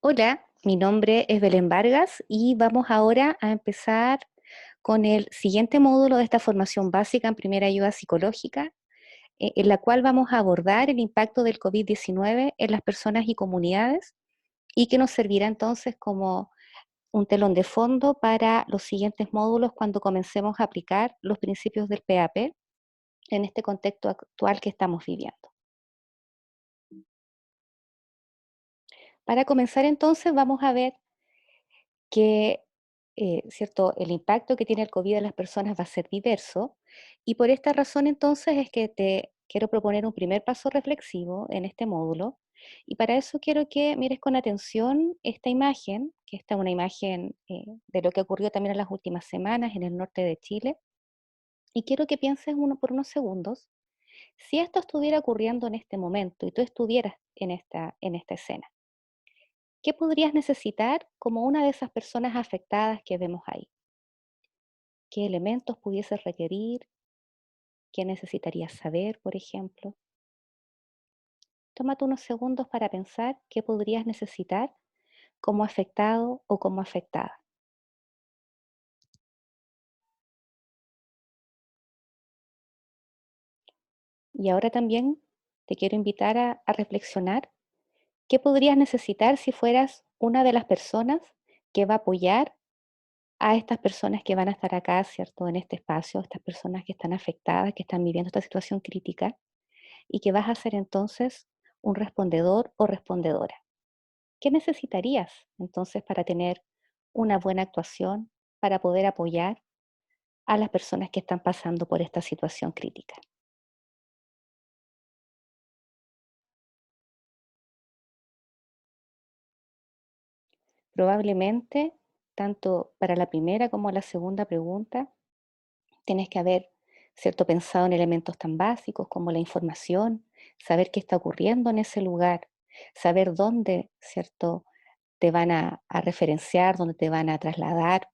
Hola, mi nombre es Belén Vargas y vamos ahora a empezar con el siguiente módulo de esta formación básica en primera ayuda psicológica, en la cual vamos a abordar el impacto del COVID-19 en las personas y comunidades y que nos servirá entonces como un telón de fondo para los siguientes módulos cuando comencemos a aplicar los principios del PAP en este contexto actual que estamos viviendo. Para comenzar entonces vamos a ver que, ¿cierto? El impacto que tiene el COVID en las personas va a ser diverso y por esta razón entonces es que te quiero proponer un primer paso reflexivo en este módulo y para eso quiero que mires con atención esta imagen, que esta es una imagen de lo que ocurrió también en las últimas semanas en el norte de Chile y quiero que pienses por unos segundos si esto estuviera ocurriendo en este momento y tú estuvieras en esta escena. ¿Qué podrías necesitar como una de esas personas afectadas que vemos ahí? ¿Qué elementos pudieses requerir? ¿Qué necesitarías saber, por ejemplo? Tómate unos segundos para pensar qué podrías necesitar como afectado o como afectada. Y ahora también te quiero invitar a reflexionar qué podrías necesitar si fueras una de las personas que va a apoyar a estas personas que van a estar acá, ¿cierto? En este espacio, estas personas que están afectadas, que están viviendo esta situación crítica y que vas a ser entonces un respondedor o respondedora. ¿Qué necesitarías entonces para tener una buena actuación, para poder apoyar a las personas que están pasando por esta situación crítica? Probablemente, tanto para la primera como la segunda pregunta, tienes que haber, ¿cierto?, pensado en elementos tan básicos como la información, saber qué está ocurriendo en ese lugar, saber dónde, ¿cierto?, te van a referenciar, dónde te van a trasladar,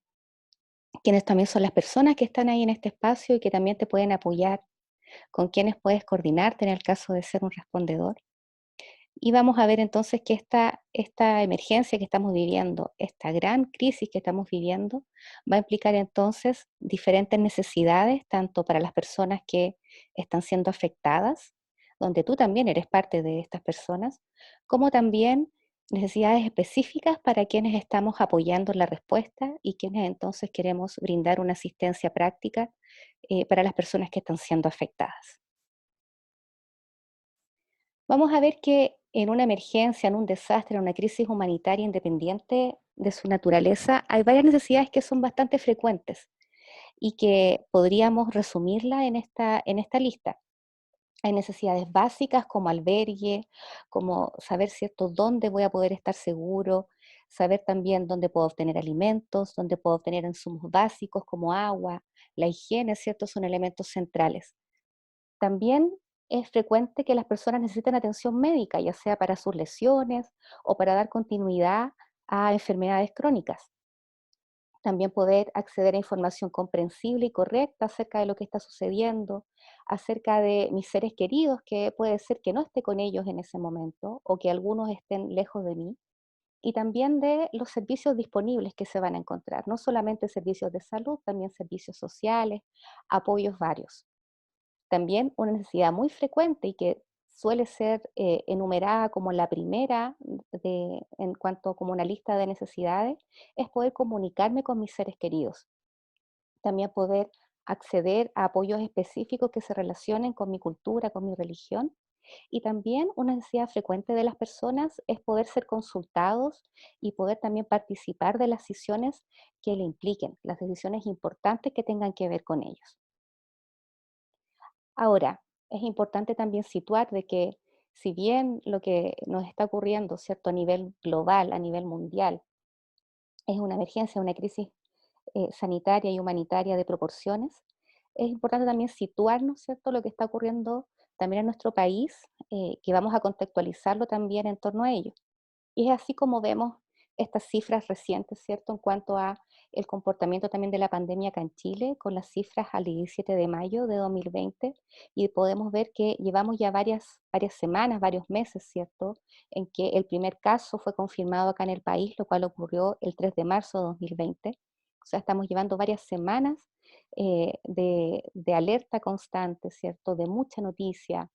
quiénes también son las personas que están ahí en este espacio y que también te pueden apoyar, con quienes puedes coordinarte en el caso de ser un respondedor. Y vamos a ver entonces que esta emergencia que estamos viviendo, esta gran crisis que estamos viviendo, va a implicar entonces diferentes necesidades, tanto para las personas que están siendo afectadas, donde tú también eres parte de estas personas, como también necesidades específicas para quienes estamos apoyando la respuesta y quienes entonces queremos brindar una asistencia práctica para las personas que están siendo afectadas. Vamos a ver que en una emergencia, en un desastre, en una crisis humanitaria independiente de su naturaleza, hay varias necesidades que son bastante frecuentes y que podríamos resumirla en esta lista. Hay necesidades básicas como albergue, como saber, ¿cierto?, dónde voy a poder estar seguro, saber también dónde puedo obtener alimentos, dónde puedo obtener insumos básicos como agua, la higiene, ¿cierto?, son elementos centrales. También es frecuente que las personas necesiten atención médica, ya sea para sus lesiones o para dar continuidad a enfermedades crónicas. También poder acceder a información comprensible y correcta acerca de lo que está sucediendo, acerca de mis seres queridos, que puede ser que no esté con ellos en ese momento o que algunos estén lejos de mí, y también de los servicios disponibles que se van a encontrar, no solamente servicios de salud, también servicios sociales, apoyos varios. También una necesidad muy frecuente y que suele ser enumerada como la primera en cuanto como una lista de necesidades, es poder comunicarme con mis seres queridos. También poder acceder a apoyos específicos que se relacionen con mi cultura, con mi religión. Y también una necesidad frecuente de las personas es poder ser consultados y poder también participar de las decisiones que le impliquen, las decisiones importantes que tengan que ver con ellos. Ahora, es importante también situar de que si bien lo que nos está ocurriendo, ¿cierto?, a nivel global, a nivel mundial, es una emergencia, una crisis sanitaria y humanitaria de proporciones, es importante también situarnos, ¿cierto?, lo que está ocurriendo también en nuestro país, que vamos a contextualizarlo también en torno a ello. Y es así como vemos estas cifras recientes, ¿cierto?, en cuanto a el comportamiento también de la pandemia acá en Chile con las cifras al 17 de mayo de 2020 y podemos ver que llevamos ya varias semanas, varios meses, ¿cierto? En que el primer caso fue confirmado acá en el país, lo cual ocurrió el 3 de marzo de 2020. O sea, estamos llevando varias semanas de alerta constante, ¿cierto? De mucha noticia,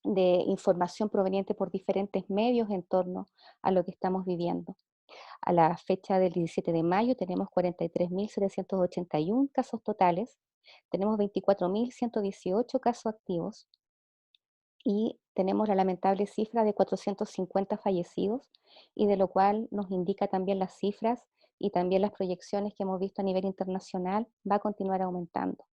de información proveniente por diferentes medios en torno a lo que estamos viviendo. A la fecha del 17 de mayo tenemos 43.781 casos totales, tenemos 24.118 casos activos y tenemos la lamentable cifra de 450 fallecidos, y de lo cual nos indica también las cifras y también las proyecciones que hemos visto a nivel internacional, va a continuar aumentando.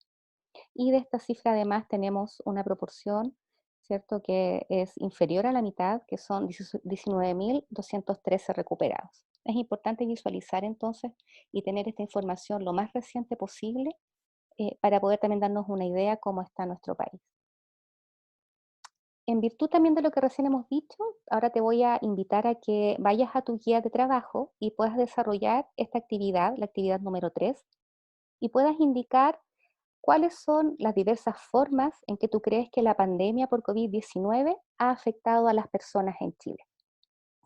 Y de esta cifra además tenemos una proporción, ¿cierto?, que es inferior a la mitad, que son 19.213 recuperados. Es importante visualizar entonces y tener esta información lo más reciente posible para poder también darnos una idea cómo está nuestro país. En virtud también de lo que recién hemos dicho, ahora te voy a invitar a que vayas a tu guía de trabajo y puedas desarrollar esta actividad, la actividad número 3, y puedas indicar ¿cuáles son las diversas formas en que tú crees que la pandemia por COVID-19 ha afectado a las personas en Chile?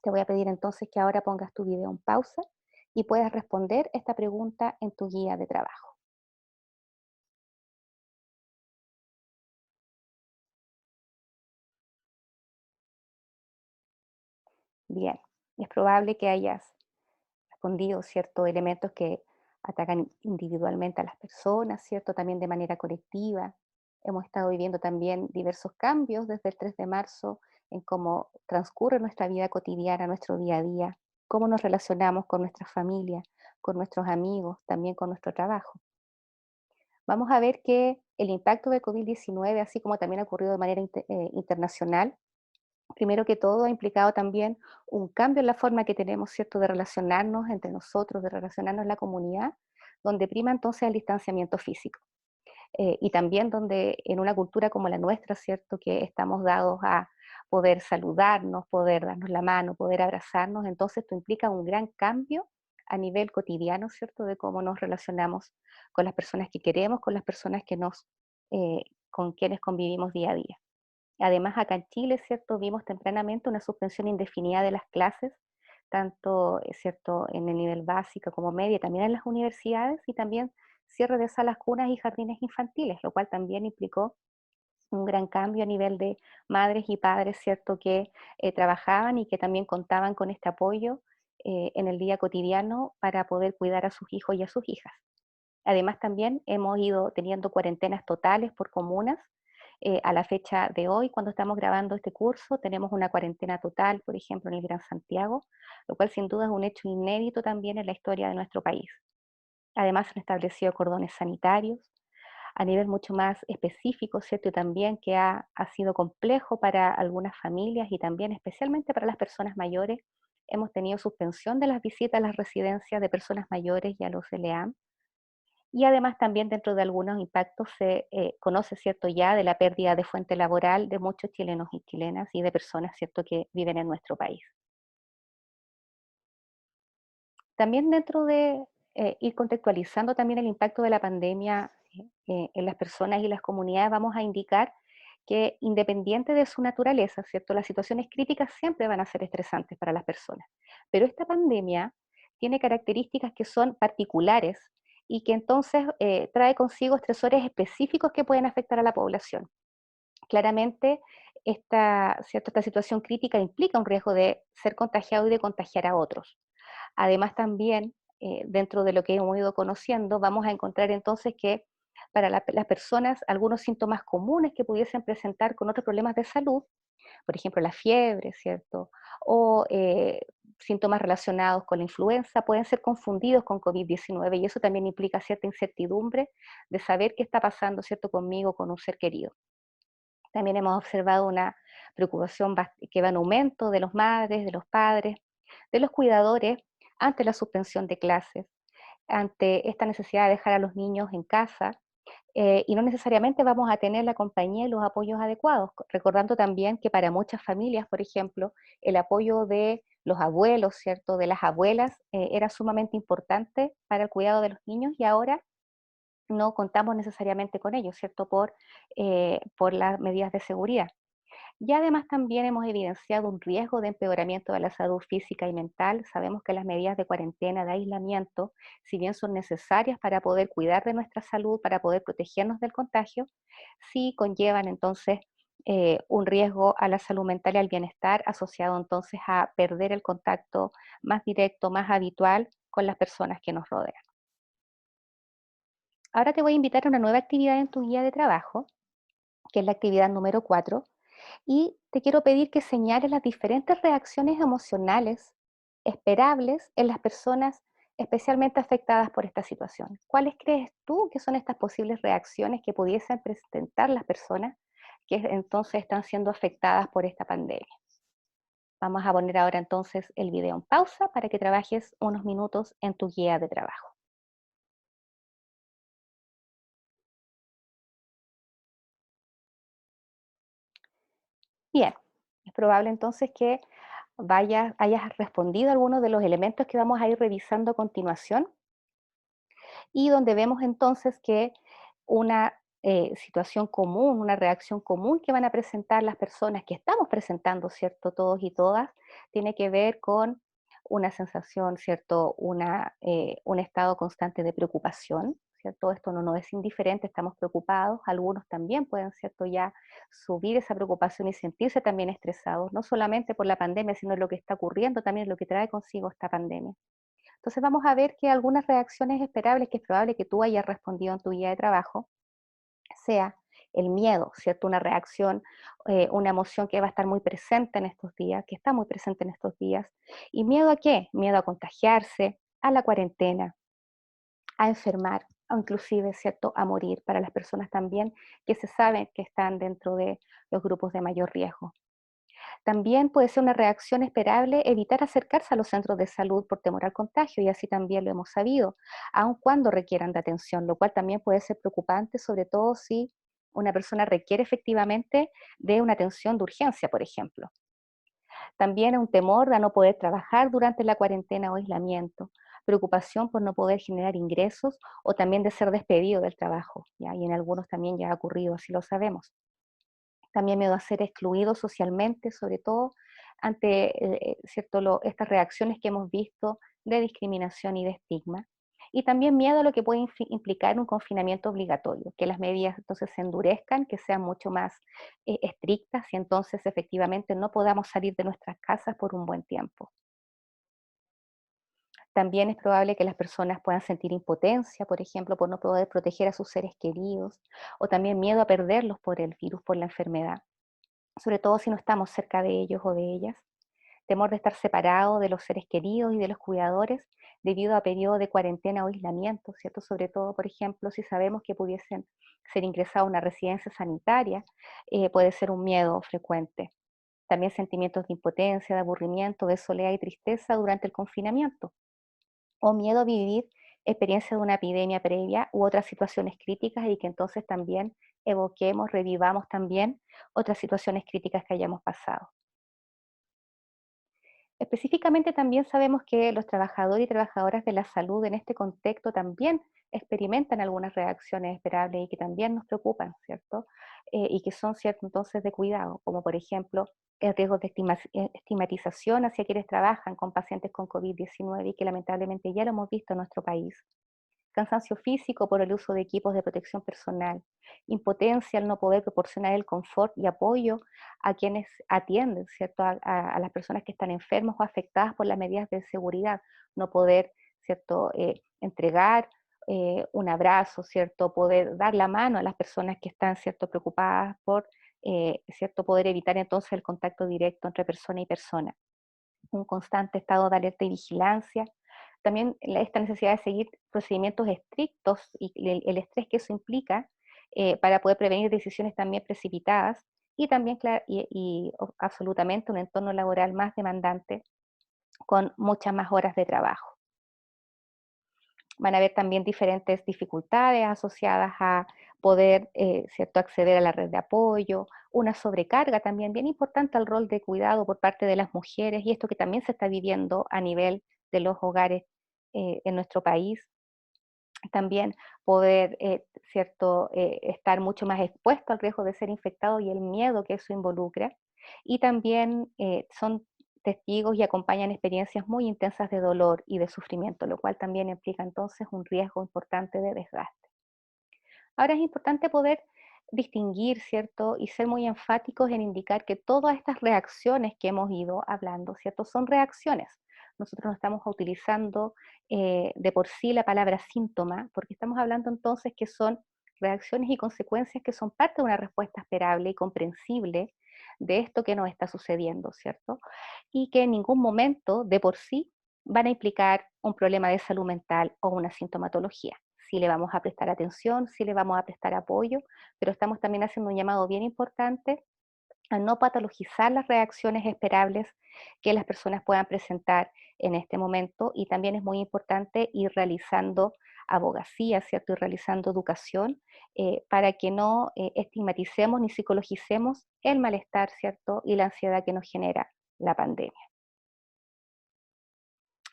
Te voy a pedir entonces que ahora pongas tu video en pausa y puedas responder esta pregunta en tu guía de trabajo. Bien, es probable que hayas respondido, ¿cierto?, elementos que atacan individualmente a las personas, ¿cierto?, también de manera colectiva. Hemos estado viviendo también diversos cambios desde el 3 de marzo en cómo transcurre nuestra vida cotidiana, nuestro día a día, cómo nos relacionamos con nuestra familia, con nuestros amigos, también con nuestro trabajo. Vamos a ver que el impacto de COVID-19, así como también ha ocurrido de manera internacional, primero que todo ha implicado también un cambio en la forma que tenemos, ¿cierto?, de relacionarnos entre nosotros, de relacionarnos en la comunidad, donde prima entonces el distanciamiento físico. Y también donde en una cultura como la nuestra, ¿cierto?, que estamos dados a poder saludarnos, poder darnos la mano, poder abrazarnos, entonces esto implica un gran cambio a nivel cotidiano, ¿cierto?, de cómo nos relacionamos con las personas que queremos, con las personas con quienes convivimos día a día. Además, acá en Chile, ¿cierto?, vimos tempranamente una suspensión indefinida de las clases, tanto, ¿cierto?, en el nivel básico como media, también en las universidades, y también cierre de salas, cunas y jardines infantiles, lo cual también implicó un gran cambio a nivel de madres y padres, ¿cierto?, que trabajaban y que también contaban con este apoyo en el día cotidiano para poder cuidar a sus hijos y a sus hijas. Además, también hemos ido teniendo cuarentenas totales por comunas. A la fecha de hoy, cuando estamos grabando este curso, tenemos una cuarentena total, por ejemplo, en el Gran Santiago, lo cual sin duda es un hecho inédito también en la historia de nuestro país. Además, se han establecido cordones sanitarios a nivel mucho más específico, ¿cierto? Y también que ha sido complejo para algunas familias y también especialmente para las personas mayores. Hemos tenido suspensión de las visitas a las residencias de personas mayores y a los LEAM, y además también dentro de algunos impactos se conoce, ¿cierto?, ya de la pérdida de fuente laboral de muchos chilenos y chilenas y de personas, ¿cierto?, que viven en nuestro país. También dentro de ir contextualizando también el impacto de la pandemia en las personas y las comunidades, vamos a indicar que independiente de su naturaleza, ¿cierto?, las situaciones críticas siempre van a ser estresantes para las personas, pero esta pandemia tiene características que son particulares y que entonces trae consigo estresores específicos que pueden afectar a la población. Claramente, esta situación crítica implica un riesgo de ser contagiado y de contagiar a otros. Además, también, dentro de lo que hemos ido conociendo, vamos a encontrar entonces que para las personas algunos síntomas comunes que pudiesen presentar con otros problemas de salud, por ejemplo, la fiebre, ¿cierto? O síntomas relacionados con la influenza, pueden ser confundidos con COVID-19, y eso también implica cierta incertidumbre de saber qué está pasando, ¿cierto?, conmigo, con un ser querido. También hemos observado una preocupación que va en aumento de los madres, de los padres, de los cuidadores ante la suspensión de clases, ante esta necesidad de dejar a los niños en casa, y no necesariamente vamos a tener la compañía y los apoyos adecuados. Recordando también que para muchas familias, por ejemplo, el apoyo de los abuelos, ¿cierto? De las abuelas, era sumamente importante para el cuidado de los niños y ahora no contamos necesariamente con ellos, ¿cierto? Por las medidas de seguridad. Y además también hemos evidenciado un riesgo de empeoramiento de la salud física y mental. Sabemos que las medidas de cuarentena, de aislamiento, si bien son necesarias para poder cuidar de nuestra salud, para poder protegernos del contagio, sí conllevan entonces un riesgo a la salud mental y al bienestar asociado entonces a perder el contacto más directo, más habitual con las personas que nos rodean. Ahora te voy a invitar a una nueva actividad en tu guía de trabajo, que es la actividad número 4 y te quiero pedir que señales las diferentes reacciones emocionales esperables en las personas especialmente afectadas por esta situación. ¿Cuáles crees tú que son estas posibles reacciones que pudiesen presentar las personas que entonces están siendo afectadas por esta pandemia? Vamos a poner ahora entonces el video en pausa para que trabajes unos minutos en tu guía de trabajo. Bien, es probable entonces que hayas respondido a algunos de los elementos que vamos a ir revisando a continuación y donde vemos entonces que una situación común, una reacción común que van a presentar las personas que estamos presentando, ¿cierto? Todos y todas, tiene que ver con una sensación, ¿cierto? Un estado constante de preocupación, ¿cierto? Esto no nos es indiferente, estamos preocupados, algunos también pueden, ¿cierto? Ya subir esa preocupación y sentirse también estresados, no solamente por la pandemia, sino lo que está ocurriendo, también lo que trae consigo esta pandemia. Entonces vamos a ver que algunas reacciones esperables que es probable que tú hayas respondido en tu guía de trabajo, sea el miedo, ¿cierto? Una reacción, una emoción que va a estar muy presente en estos días, que está muy presente en estos días. ¿Y miedo a qué? Miedo a contagiarse, a la cuarentena, a enfermar, o inclusive, ¿cierto? A morir para las personas también que se saben que están dentro de los grupos de mayor riesgo. También puede ser una reacción esperable evitar acercarse a los centros de salud por temor al contagio, y así también lo hemos sabido, aun cuando requieran de atención, lo cual también puede ser preocupante, sobre todo si una persona requiere efectivamente de una atención de urgencia, por ejemplo. También un temor a no poder trabajar durante la cuarentena o aislamiento, preocupación por no poder generar ingresos o también de ser despedido del trabajo, ¿ya? Y en algunos también ya ha ocurrido, así lo sabemos. También miedo a ser excluido socialmente, sobre todo ante ¿cierto? Estas reacciones que hemos visto de discriminación y de estigma. Y también miedo a lo que puede implicar un confinamiento obligatorio, que las medidas entonces se endurezcan, que sean mucho más estrictas y entonces efectivamente no podamos salir de nuestras casas por un buen tiempo. También es probable que las personas puedan sentir impotencia, por ejemplo, por no poder proteger a sus seres queridos, o también miedo a perderlos por el virus, por la enfermedad, sobre todo si no estamos cerca de ellos o de ellas, temor de estar separado de los seres queridos y de los cuidadores debido a periodos de cuarentena o aislamiento, ¿cierto? Sobre todo, por ejemplo, si sabemos que pudiesen ser ingresados a una residencia sanitaria, puede ser un miedo frecuente. También sentimientos de impotencia, de aburrimiento, de soledad y tristeza durante el confinamiento, o miedo a vivir experiencia de una epidemia previa u otras situaciones críticas y que entonces también evoquemos, revivamos también otras situaciones críticas que hayamos pasado. Específicamente también sabemos que los trabajadores y trabajadoras de la salud en este contexto también experimentan algunas reacciones esperables y que también nos preocupan, ¿cierto? Y que son, ¿cierto? Entonces de cuidado, como por ejemplo el riesgo de estigmatización hacia quienes trabajan con pacientes con COVID-19 y que lamentablemente ya lo hemos visto en nuestro país, cansancio físico por el uso de equipos de protección personal, impotencia al no poder proporcionar el confort y apoyo a quienes atienden, ¿cierto? A las personas que están enfermas o afectadas por las medidas de seguridad, no poder, ¿cierto? Entregar un abrazo, ¿cierto? Poder dar la mano a las personas que están, ¿cierto? Preocupadas por, ¿cierto? Poder evitar entonces el contacto directo entre persona y persona, un constante estado de alerta y vigilancia. También esta necesidad de seguir procedimientos estrictos y el estrés que eso implica para poder prevenir decisiones también precipitadas y también, absolutamente un entorno laboral más demandante con muchas más horas de trabajo. Van a haber también diferentes dificultades asociadas a poder, ¿cierto?, acceder a la red de apoyo, una sobrecarga también bien importante al rol de cuidado por parte de las mujeres, y esto que también se está viviendo a nivel de los hogares en nuestro país. También poder, ¿cierto?, estar mucho más expuesto al riesgo de ser infectado y el miedo que eso involucra. Y también son testigos y acompañan experiencias muy intensas de dolor y de sufrimiento, lo cual también implica entonces un riesgo importante de desgaste. Ahora es importante poder distinguir, ¿cierto? Y ser muy enfáticos en indicar que todas estas reacciones que hemos ido hablando, ¿cierto? Son reacciones. Nosotros no estamos utilizando de por sí la palabra síntoma, porque estamos hablando entonces que son reacciones y consecuencias que son parte de una respuesta esperable y comprensible de esto que nos está sucediendo, ¿cierto? Y que en ningún momento de por sí van a implicar un problema de salud mental o una sintomatología. Si le vamos a prestar atención, si le vamos a prestar apoyo, pero estamos también haciendo un llamado bien importante a no patologizar las reacciones esperables que las personas puedan presentar en este momento, y también es muy importante ir realizando abogacía, ¿cierto? Y realizando educación para que no estigmaticemos ni psicologicemos el malestar, ¿cierto? Y la ansiedad que nos genera la pandemia.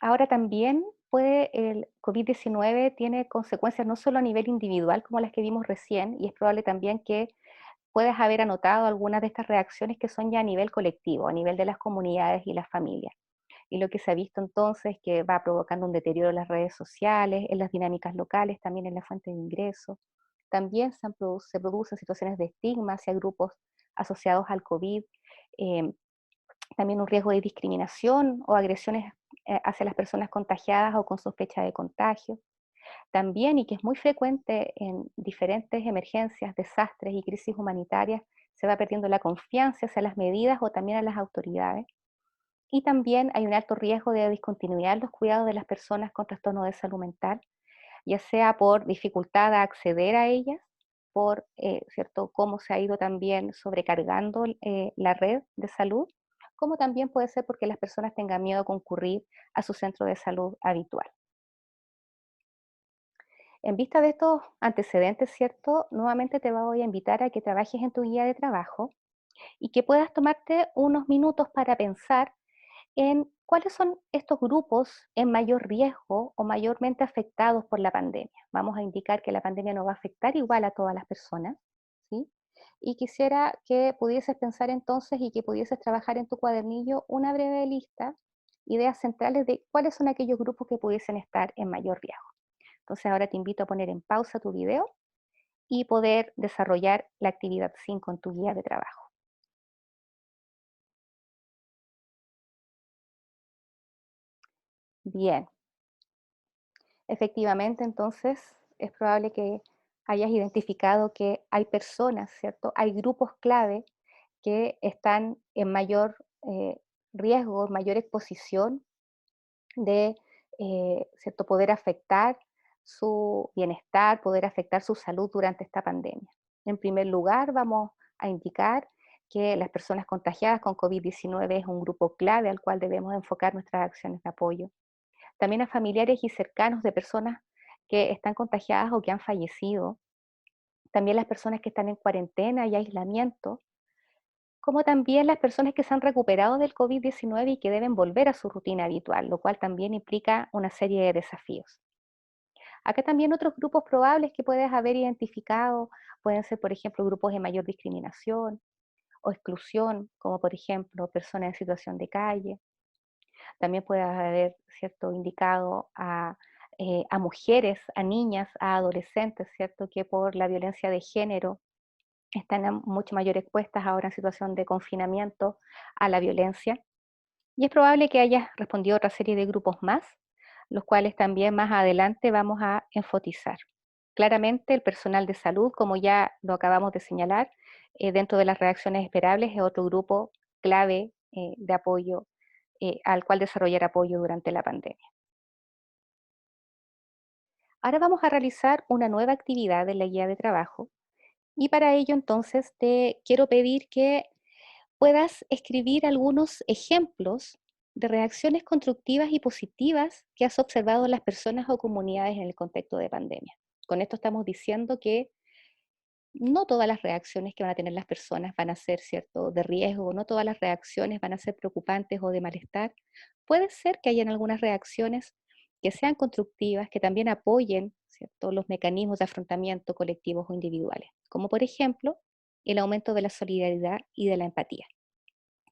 Ahora también el COVID-19 tiene consecuencias no solo a nivel individual como las que vimos recién, y es probable también que puedas haber anotado algunas de estas reacciones que son ya a nivel colectivo, a nivel de las comunidades y las familias. Y lo que se ha visto entonces que va provocando un deterioro en las redes sociales, en las dinámicas locales, también en la fuente de ingresos. También se producen situaciones de estigma hacia grupos asociados al COVID. eh, También un riesgo de discriminación o agresiones hacia las personas contagiadas o con sospecha de contagio. También, y que es muy frecuente en diferentes emergencias, desastres y crisis humanitarias, se va perdiendo la confianza hacia las medidas o también a las autoridades. Y también hay un alto riesgo de discontinuidad en los cuidados de las personas con trastorno de salud mental, ya sea por dificultad a acceder a ellas, por cierto cómo se ha ido también sobrecargando la red de salud, como también puede ser porque las personas tengan miedo a concurrir a su centro de salud habitual. En vista de estos antecedentes, ¿cierto? Nuevamente te voy a invitar a que trabajes en tu guía de trabajo y que puedas tomarte unos minutos para pensar en cuáles son estos grupos en mayor riesgo o mayormente afectados por la pandemia. Vamos a indicar que la pandemia no va a afectar igual a todas las personas, ¿sí? Y quisiera que pudieses pensar entonces y que pudieses trabajar en tu cuadernillo una breve lista, ideas centrales de cuáles son aquellos grupos que pudiesen estar en mayor riesgo. Entonces ahora te invito a poner en pausa tu video y poder desarrollar la actividad 5 en tu guía de trabajo. Bien, efectivamente, entonces es probable que hayas identificado que hay personas, ¿cierto? Hay grupos clave que están en mayor riesgo, mayor exposición de, ¿cierto?, poder afectar su bienestar, poder afectar su salud durante esta pandemia. En primer lugar, vamos a indicar que las personas contagiadas con COVID-19 es un grupo clave al cual debemos enfocar nuestras acciones de apoyo. También a familiares y cercanos de personas que están contagiadas o que han fallecido. También las personas que están en cuarentena y aislamiento, como también las personas que se han recuperado del COVID-19 y que deben volver a su rutina habitual, lo cual también implica una serie de desafíos. Acá también otros grupos probables que puedes haber identificado pueden ser, por ejemplo, grupos de mayor discriminación o exclusión, como por ejemplo personas en situación de calle. También puede haber, ¿cierto?, indicado a mujeres, a niñas, a adolescentes, ¿cierto?, que por la violencia de género están mucho mayor expuestas ahora en situación de confinamiento a la violencia. Y es probable que hayas respondido a otra serie de grupos más, los cuales también más adelante vamos a enfatizar. Claramente el personal de salud, como ya lo acabamos de señalar, dentro de las reacciones esperables es otro grupo clave de apoyo al cual desarrollar apoyo durante la pandemia. Ahora vamos a realizar una nueva actividad en la guía de trabajo, y para ello entonces te quiero pedir que puedas escribir algunos ejemplos de reacciones constructivas y positivas que has observado en las personas o comunidades en el contexto de pandemia. Con esto estamos diciendo que no todas las reacciones que van a tener las personas van a ser, ¿cierto?, de riesgo, no todas las reacciones van a ser preocupantes o de malestar. Puede ser que hayan algunas reacciones que sean constructivas, que también apoyen, ¿cierto?, los mecanismos de afrontamiento colectivos o individuales, como por ejemplo el aumento de la solidaridad y de la empatía.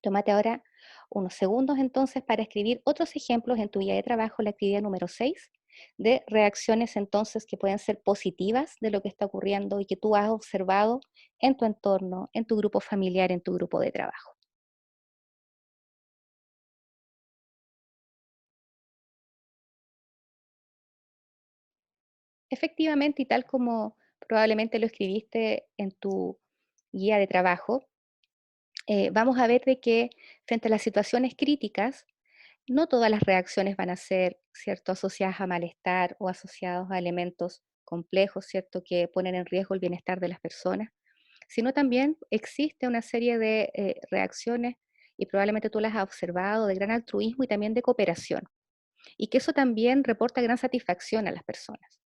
Tómate ahora unos segundos entonces para escribir otros ejemplos en tu guía de trabajo, la actividad número 6 de reacciones entonces que pueden ser positivas de lo que está ocurriendo y que tú has observado en tu entorno, en tu grupo familiar, en tu grupo de trabajo. Efectivamente, y tal como probablemente lo escribiste en tu guía de trabajo, vamos a ver de que frente a las situaciones críticas, no todas las reacciones van a ser, ¿cierto?, asociadas a malestar o asociados a elementos complejos, ¿cierto?, que ponen en riesgo el bienestar de las personas, sino también existe una serie de reacciones, y probablemente tú las has observado, de gran altruismo y también de cooperación, y que eso también reporta gran satisfacción a las personas.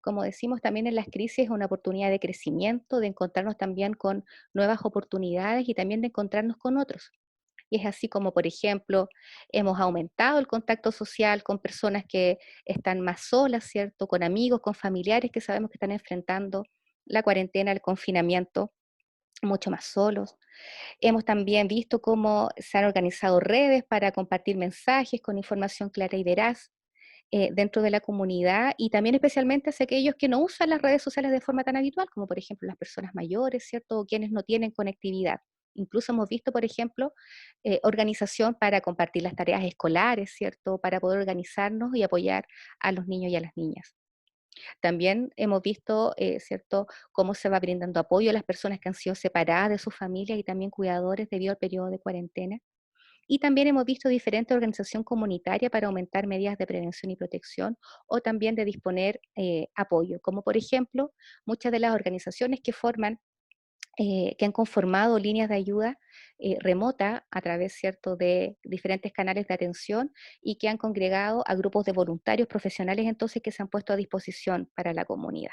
Como decimos también en las crisis, es una oportunidad de crecimiento, de encontrarnos también con nuevas oportunidades y también de encontrarnos con otros. Y es así como, por ejemplo, hemos aumentado el contacto social con personas que están más solas, ¿cierto? Con amigos, con familiares que sabemos que están enfrentando la cuarentena, el confinamiento, mucho más solos. Hemos también visto cómo se han organizado redes para compartir mensajes con información clara y veraz dentro de la comunidad y también especialmente hacia aquellos que no usan las redes sociales de forma tan habitual, como por ejemplo las personas mayores, ¿cierto? O quienes no tienen conectividad. Incluso hemos visto, por ejemplo, organización para compartir las tareas escolares, ¿cierto? Para poder organizarnos y apoyar a los niños y a las niñas. También hemos visto, ¿cierto?, cómo se va brindando apoyo a las personas que han sido separadas de sus familias y también cuidadores debido al periodo de cuarentena. Y también hemos visto diferentes organización comunitaria para aumentar medidas de prevención y protección o también de disponer apoyo, como por ejemplo muchas de las organizaciones que forman, que han conformado líneas de ayuda remota a través, ¿cierto?, de diferentes canales de atención y que han congregado a grupos de voluntarios profesionales entonces que se han puesto a disposición para la comunidad.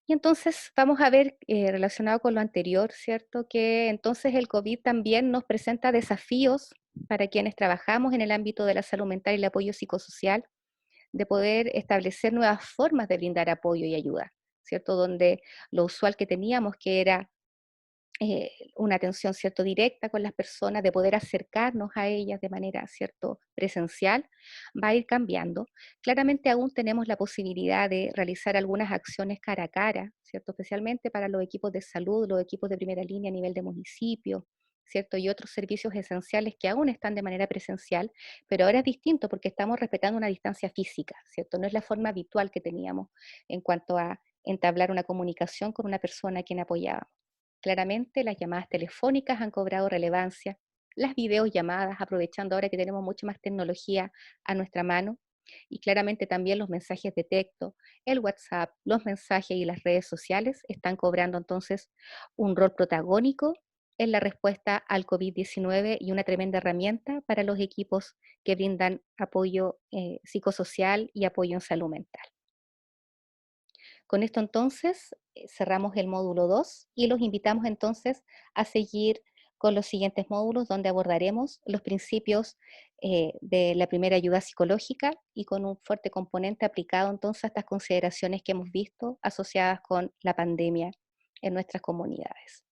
Y entonces vamos a ver, relacionado con lo anterior, ¿cierto? Que entonces el COVID también nos presenta desafíos para quienes trabajamos en el ámbito de la salud mental y el apoyo psicosocial, de poder establecer nuevas formas de brindar apoyo y ayuda, ¿cierto? Donde lo usual que teníamos, que era una atención, ¿cierto?, directa con las personas, de poder acercarnos a ellas de manera, ¿cierto?, presencial, va a ir cambiando. Claramente aún tenemos la posibilidad de realizar algunas acciones cara a cara, ¿cierto?, especialmente para los equipos de salud, los equipos de primera línea a nivel de municipio, ¿cierto?, y otros servicios esenciales que aún están de manera presencial, pero ahora es distinto porque estamos respetando una distancia física, ¿cierto? No es la forma habitual que teníamos en cuanto a entablar una comunicación con una persona a quien apoyábamos. Claramente las llamadas telefónicas han cobrado relevancia, las videollamadas, aprovechando ahora que tenemos mucha más tecnología a nuestra mano, y claramente también los mensajes de texto, el WhatsApp, los mensajes y las redes sociales están cobrando entonces un rol protagónico en la respuesta al COVID-19 y una tremenda herramienta para los equipos que brindan apoyo psicosocial y apoyo en salud mental. Con esto entonces cerramos el módulo 2 y los invitamos entonces a seguir con los siguientes módulos donde abordaremos los principios de la primera ayuda psicológica y con un fuerte componente aplicado entonces a estas consideraciones que hemos visto asociadas con la pandemia en nuestras comunidades.